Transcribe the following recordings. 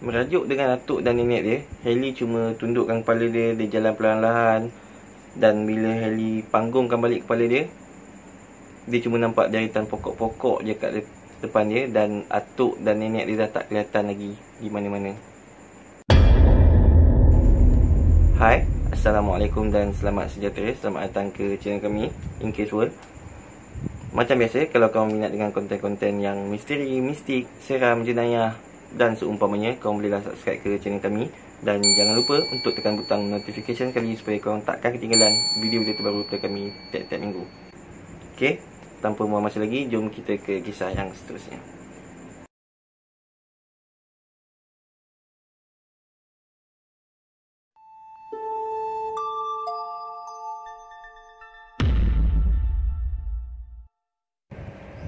Merajuk dengan atuk dan nenek dia, Hailey cuma tundukkan kepala dia, dia jalan perlahan-lahan. Dan bila Hailey panggungkan balik kepala dia, dia cuma nampak jaritan pokok-pokok je kat depan dia. Dan atuk dan nenek dia dah tak kelihatan lagi di mana-mana. Hai, Assalamualaikum dan selamat sejahtera. Selamat datang ke channel kami, In Case World. Macam biasa, kalau kamu minat dengan konten-konten yang misteri, mistik, seram, jenayah dan seumpamanya, kamu bolehlah subscribe ke channel kami. Dan jangan lupa untuk tekan butang notification sekali supaya kamu takkan ketinggalan video-video terbaru daripada kami tiap-tiap minggu. Okey, tanpa buang masa lagi, jom kita ke kisah yang seterusnya.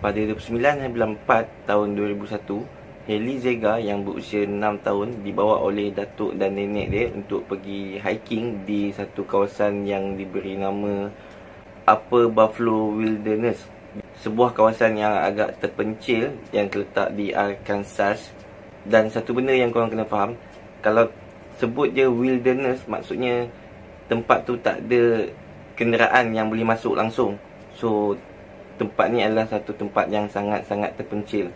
Pada 29 bulan 4 tahun 2001, Hailey Zega yang berusia 6 tahun dibawa oleh datuk dan nenek dia untuk pergi hiking di satu kawasan yang diberi nama Upper Buffalo Wilderness. Sebuah kawasan yang agak terpencil yang terletak di Arkansas. Dan satu benda yang korang kena faham, kalau sebut je wilderness, maksudnya tempat tu tak ada kenderaan yang boleh masuk langsung. So tempat ni adalah satu tempat yang sangat-sangat terpencil.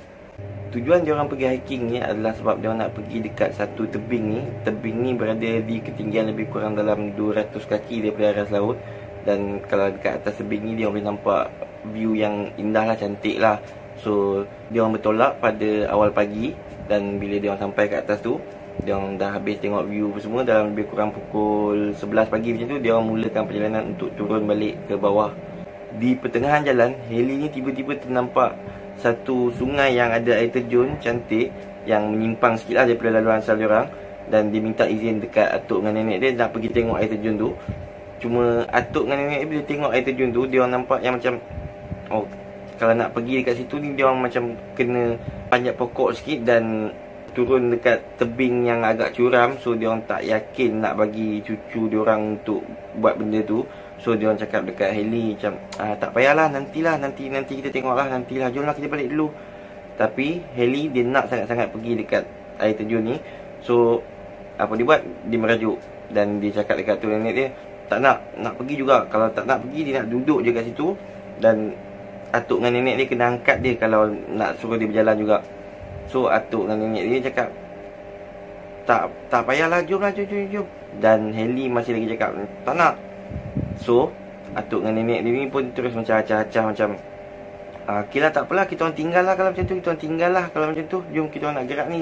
Tujuan diorang pergi hiking ni adalah sebab diorang nak pergi dekat satu tebing ni. Tebing ni berada di ketinggian lebih kurang dalam 200 kaki daripada aras laut. Dan kalau dekat atas tebing ni, diorang boleh nampak view yang indah lah, cantik lah. So diorang bertolak pada awal pagi. Dan bila diorang sampai kat atas tu, diorang dah habis tengok view semua. Dalam lebih kurang pukul 11 pagi macam tu, diorang mulakan perjalanan untuk turun balik ke bawah. Di pertengahan jalan, Hailey ni tiba-tiba ternampak satu sungai yang ada air terjun cantik, yang menyimpang sikit lah daripada laluan asal diorang. Dan dia minta izin dekat atuk dengan nenek dia nak pergi tengok air terjun tu. Cuma atuk dengan nenek dia bila tengok air terjun tu, diorang nampak yang macam, oh, kalau nak pergi dekat situ ni, diorang macam kena panjat pokok sikit dan turun dekat tebing yang agak curam. So diorang tak yakin nak bagi cucu diorang untuk buat benda tu. So diorang cakap dekat Hailey macam, tak payahlah, nanti kita tengoklah, nantilah, jomlah kita balik dulu. Tapi Hailey dia nak sangat-sangat pergi dekat air terjun ni. So apa dia buat? Dia merajuk. Dan dia cakap dekat tu nenek dia, tak nak pergi juga. Kalau tak nak pergi, dia nak duduk je kat situ. Dan atuk dengan nenek dia kena angkat dia kalau nak suruh dia berjalan juga. So atuk dengan nenek dia cakap, tak payahlah, jomlah, jom. Dan Hailey masih lagi cakap, tak nak. So atuk dengan nenek dia ni pun terus macam acah-acah macam, okey lah, tak apalah, kita orang tinggal lah kalau macam tu, kalau macam tu, jom kita orang nak gerak ni.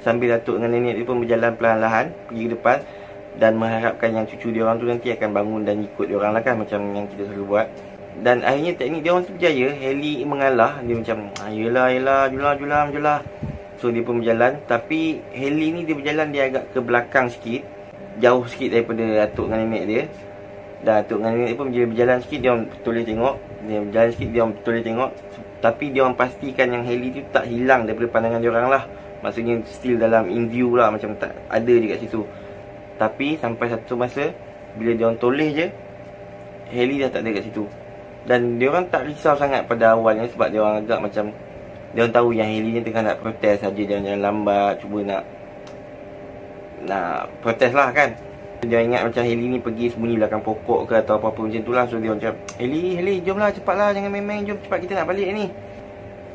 Sambil atuk dengan nenek dia pun berjalan perlahan-lahan pergi ke depan. Dan mengharapkan yang cucu dia orang tu nanti akan bangun dan ikut dia orang lah kan, macam yang kita selalu buat. Dan akhirnya teknik dia orang tu berjaya. Hailey mengalah. Dia macam, yelah, julah. So dia pun berjalan. Tapi Hailey ni dia berjalan, dia agak ke belakang sikit, jauh sikit daripada atuk dengan nenek dia. Dan atuk dengan nenek dia pun berjalan sikit, dia orang toleh tengok. Dia berjalan sikit, dia orang toleh tengok. Tapi dia orang pastikan yang Hailey tu tak hilang daripada pandangan dia orang lah. Maksudnya still dalam in view lah, macam tak ada je kat situ. Tapi sampai satu masa, bila dia orang toleh je, Hailey dah tak ada kat situ. Dan dia orang tak risau sangat pada awalnya, sebab dia orang agak macam, dia orang tahu yang Hailey ni tengah nak protes saja, jalan-jalan lambat, cuba nak protes lah kan. Dia ingat macam Hailey ni pergi sembunyi belakang pokok ke atau apa-apa macam tu lah. So dia macam, Hailey, jomlah, cepatlah, jangan main-main, jom cepat kita nak balik ni.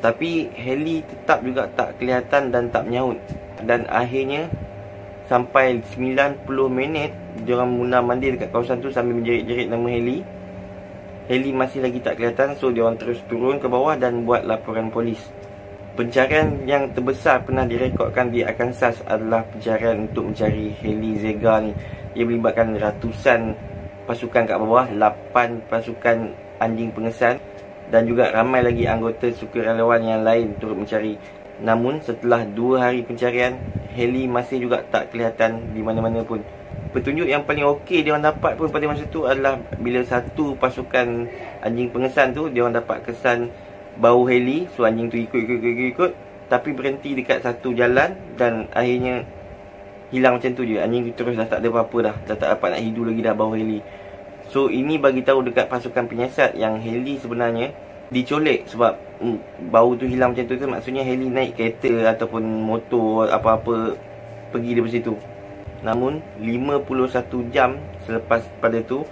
Tapi Hailey tetap juga tak kelihatan dan tak menyaut. Dan akhirnya sampai 90 minit diorang muna mandi dekat kawasan tu sambil menjerit-jerit nama Hailey. Hailey masih lagi tak kelihatan. So diorang terus turun ke bawah dan buat laporan polis. Pencarian yang terbesar pernah direkodkan di Arkansas adalah pencarian untuk mencari Hailey Zega ni. Ia melibatkan ratusan pasukan kat bawah, 8 pasukan anjing pengesan, dan juga ramai lagi anggota sukarelawan yang lain turut mencari. Namun setelah 2 hari pencarian, Hailey masih juga tak kelihatan di mana-mana pun. Petunjuk yang paling okey dia orang dapat pun pada masa tu adalah bila satu pasukan anjing pengesan tu, dia orang dapat kesan bau Hailey. So anjing tu ikut, tapi berhenti dekat satu jalan dan akhirnya hilang macam tu je. Anjing tu terus dah tak ada apa-apa dah tak dapat nak hidu lagi dah bau Hailey. So ini bagi tahu dekat pasukan penyiasat yang Hailey sebenarnya dicolek sebab bau tu hilang macam tu, maksudnya Hailey naik kereta ataupun motor apa-apa pergi dari situ. Namun 51 jam selepas pada tu,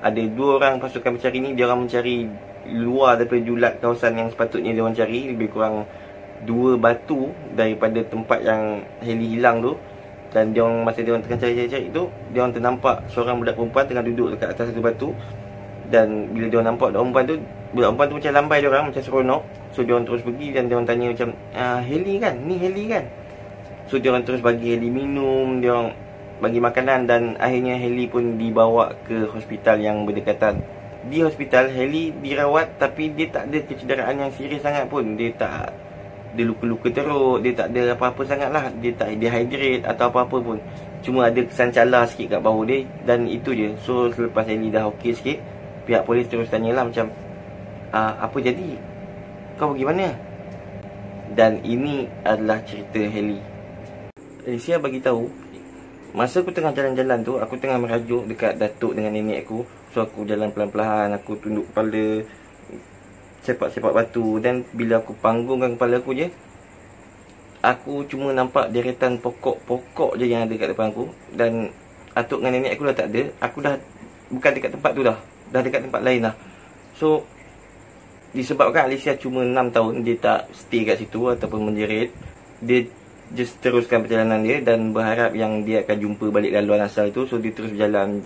ada 2 orang pasukan pencari ni, dia orang mencari luar daripada julat kawasan yang sepatutnya dia orang cari, lebih kurang 2 batu daripada tempat yang heli hilang tu. Dan dia orang, masa dia orang tengah cari-cari tu, dia orang ternampak seorang budak perempuan tengah duduk dekat atas satu batu. Dan bila dia orang nampak budak perempuan tu macam lambai dia orang, macam seronok. So dia orang terus pergi dan dia orang tanya macam, heli kan? Ni heli kan? So dia orang terus bagi heli minum, dia orang bagi makanan, dan akhirnya heli pun dibawa ke hospital yang berdekatan. Di hospital, heli dirawat tapi dia tak ada kecederaan yang serius sangat pun. Dia tak ada luka-luka teruk, dia tak ada apa-apa sangat lah. Dia tak dehydrate atau apa-apa pun. Cuma ada kesan cala sikit kat bahu dia, dan itu je. So selepas heli dah okey sikit, pihak polis terus tanyalah macam, apa jadi? Kau pergi mana? Dan ini adalah cerita heli. Alicia bagi tahu, masa aku tengah jalan-jalan tu, aku tengah merajuk dekat datuk dengan nenek aku. So aku jalan pelan-pelan, aku tunduk kepala, sepak-sepak batu. Dan bila aku panggungkan kepala aku je, aku cuma nampak deretan pokok-pokok je yang ada kat depan aku. Dan atuk dengan nenek aku dah tak ada. Aku dah bukan dekat tempat tu dah dekat tempat lain dah. So disebabkan Alicia cuma 6 tahun, dia tak stay kat situ ataupun menjerit. Dia just teruskan perjalanan dia dan berharap yang dia akan jumpa balik laluan asal tu. So dia terus jalan.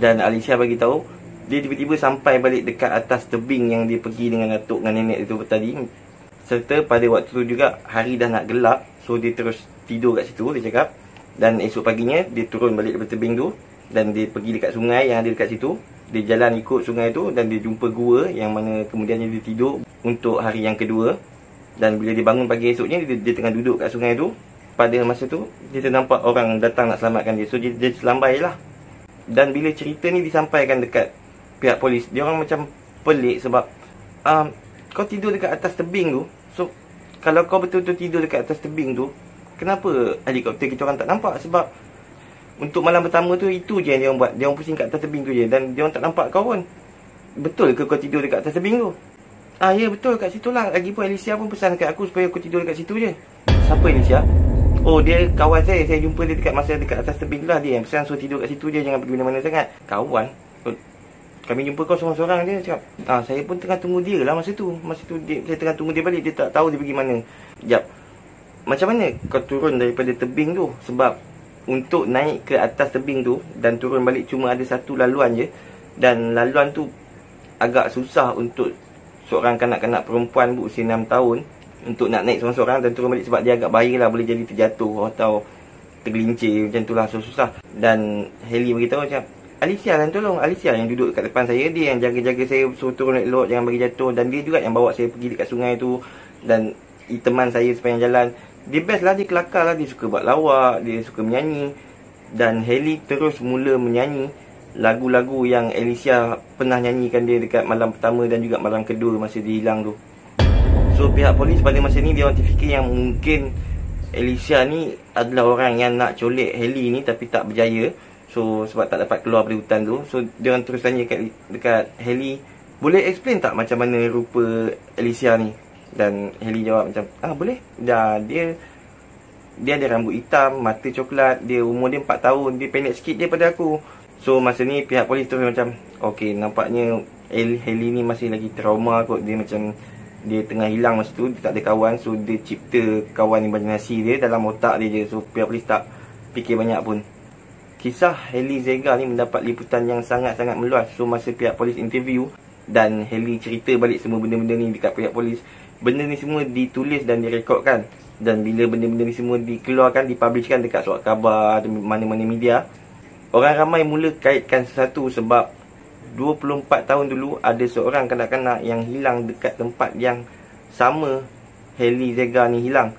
Dan Alicia bagi tahu, dia tiba-tiba sampai balik dekat atas tebing yang dia pergi dengan atuk dengan nenek itu tadi. Serta pada waktu tu juga hari dah nak gelap. So dia terus tidur kat situ, dia cakap. Dan esok paginya dia turun balik daripada tebing tu, dan dia pergi dekat sungai yang ada dekat situ. Dia jalan ikut sungai tu dan dia jumpa gua yang mana kemudiannya dia tidur untuk hari yang kedua. Dan bila dia bangun pagi esoknya, dia tengah duduk kat sungai tu. Pada masa tu dia ternampak orang datang nak selamatkan dia. So dia selambai lah. Dan bila cerita ni disampaikan dekat pihak polis, dia orang macam pelik sebab kau tidur dekat atas tebing tu. So kalau kau betul-betul tidur dekat atas tebing tu, kenapa helikopter kita orang tak nampak? Sebab untuk malam pertama tu, itu je yang dia orang buat. Dia orang pusing kat atas tebing tu je, dan dia orang tak nampak kau pun. Betul ke kau tidur dekat atas tebing tu? Ya betul, kat situ lah. Lagipun Alicia pun pesan kat aku supaya aku tidur dekat situ je. Siapa Alicia? Oh, dia kawan saya. Saya jumpa dia dekat atas tebing tu lah. Dia yang pesan suruh tidur kat situ je, jangan pergi mana-mana sangat. Kawan? Kami jumpa kau seorang-seorang je. Cakap, saya pun tengah tunggu dia lah masa tu. Saya tengah tunggu dia balik. Dia tak tahu dia pergi mana. Jap, macam mana kau turun daripada tebing tu? Sebab untuk naik ke atas tebing tu dan turun balik cuma ada satu laluan je. Dan laluan tu agak susah untuk seorang kanak-kanak perempuan berusia 6 tahun untuk nak naik seorang-seorang dan turun balik. Sebab dia agak bahaya lah, boleh jadi terjatuh atau tergelincir macam tu lah. So susah. Dan Heli beritahu macam, Alicia lah tolong. Alicia yang duduk kat depan saya, dia yang jaga-jaga saya suruh turun elok, jangan bagi jatuh. Dan dia juga yang bawa saya pergi dekat sungai tu dan teman saya sepanjang jalan. Dia best lah, dia kelakar lah, dia suka buat lawak, dia suka menyanyi. Dan Heli terus mula menyanyi lagu-lagu yang Alicia pernah nyanyikan dia dekat malam pertama dan juga malam kedua masa dia hilang tu. So pihak polis pada masa ni dia orang terfikir yang mungkin Alicia ni adalah orang yang nak colek Heli ni tapi tak berjaya. So sebab tak dapat keluar dari hutan tu, so dia orang terus tanya dekat Heli, boleh explain tak macam mana rupa Alicia ni? Dan Heli jawab macam, boleh. Dia ada rambut hitam, mata coklat, dia umur dia 4 tahun, dia pendek sikit daripada aku. So masa ni pihak polis terus macam, okey, nampaknya Heli ni masih lagi trauma kot. Dia macam, dia tengah hilang masa tu, dia tak ada kawan. So dia cipta kawan imajinasi dia dalam otak dia je. So pihak polis tak fikir banyak pun. Kisah Heli Zega ni mendapat liputan yang sangat-sangat meluas. So masa pihak polis interview dan Heli cerita balik semua benda-benda ni dekat pihak polis, benda ni semua ditulis dan direkodkan. Dan bila benda-benda ni semua dikeluarkan, dipublishkan dekat surat khabar, mana-mana media, orang ramai mula kaitkan sesuatu. Sebab 24 tahun dulu ada seorang kanak-kanak yang hilang dekat tempat yang sama Heli Zega ni hilang.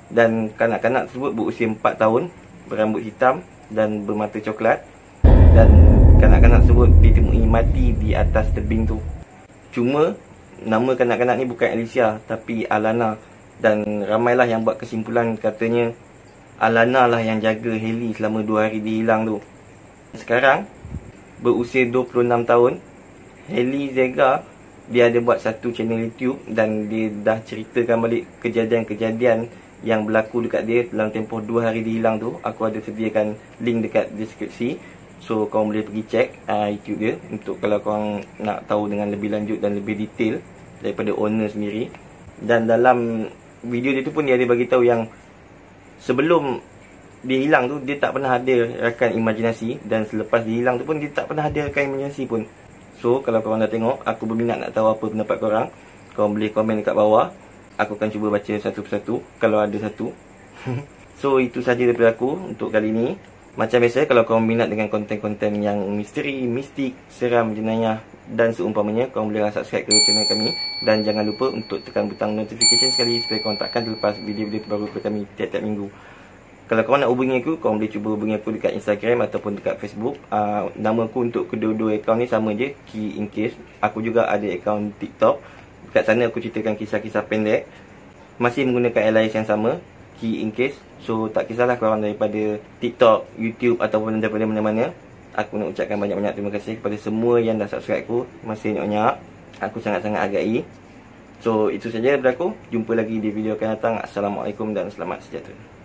Dan kanak-kanak tersebut berusia 4 tahun, berambut hitam dan bermata coklat. Dan kanak-kanak tersebut ditemui mati di atas tebing tu. Cuma nama kanak-kanak ni bukan Alicia tapi Alana. Dan ramailah yang buat kesimpulan, katanya Alana lah yang jaga Heli selama 2 hari dia hilang tu. Sekarang berusia 26 tahun, Heli Zega dia ada buat satu channel YouTube dan dia dah ceritakan balik kejadian-kejadian yang berlaku dekat dia dalam tempoh 2 hari dia hilang tu, aku ada sediakan link dekat deskripsi. So korang boleh pergi check YouTube dia untuk kalau korang nak tahu dengan lebih lanjut dan lebih detail daripada owner sendiri. Dan dalam video dia tu pun dia ada bagi tahu yang sebelum dia hilang tu dia tak pernah ada rakan imajinasi, dan selepas dia hilang tu pun dia tak pernah ada rakan imajinasi pun. So kalau korang dah tengok, aku berminat nak tahu apa pendapat korang. Korang boleh komen dekat bawah. Aku akan cuba baca satu persatu kalau ada satu. So itu saja daripada aku untuk kali ni. Macam biasa, kalau korang minat dengan konten-konten yang misteri, mistik, seram, jenayah dan seumpamanya, korang boleh subscribe ke channel kami. Dan jangan lupa untuk tekan butang notification sekali supaya korang takkan terlepas video-video terbaru daripada kami tiap-tiap minggu. Kalau korang nak hubungi aku, korang boleh cuba hubungi aku dekat Instagram ataupun dekat Facebook. Nama aku untuk kedua-dua akaun ni sama je, Key In Case. Aku juga ada akaun TikTok. Dekat sana aku ceritakan kisah-kisah pendek, masih menggunakan alias yang sama, Key In Case. So tak kisahlah korang daripada TikTok, YouTube ataupun daripada mana-mana. Aku nak ucapkan banyak-banyak terima kasih kepada semua yang dah subscribe aku. Masih banyak-banyak, aku sangat-sangat hargai. So itu saja daripada aku. Jumpa lagi di video akan datang. Assalamualaikum dan selamat sejahtera.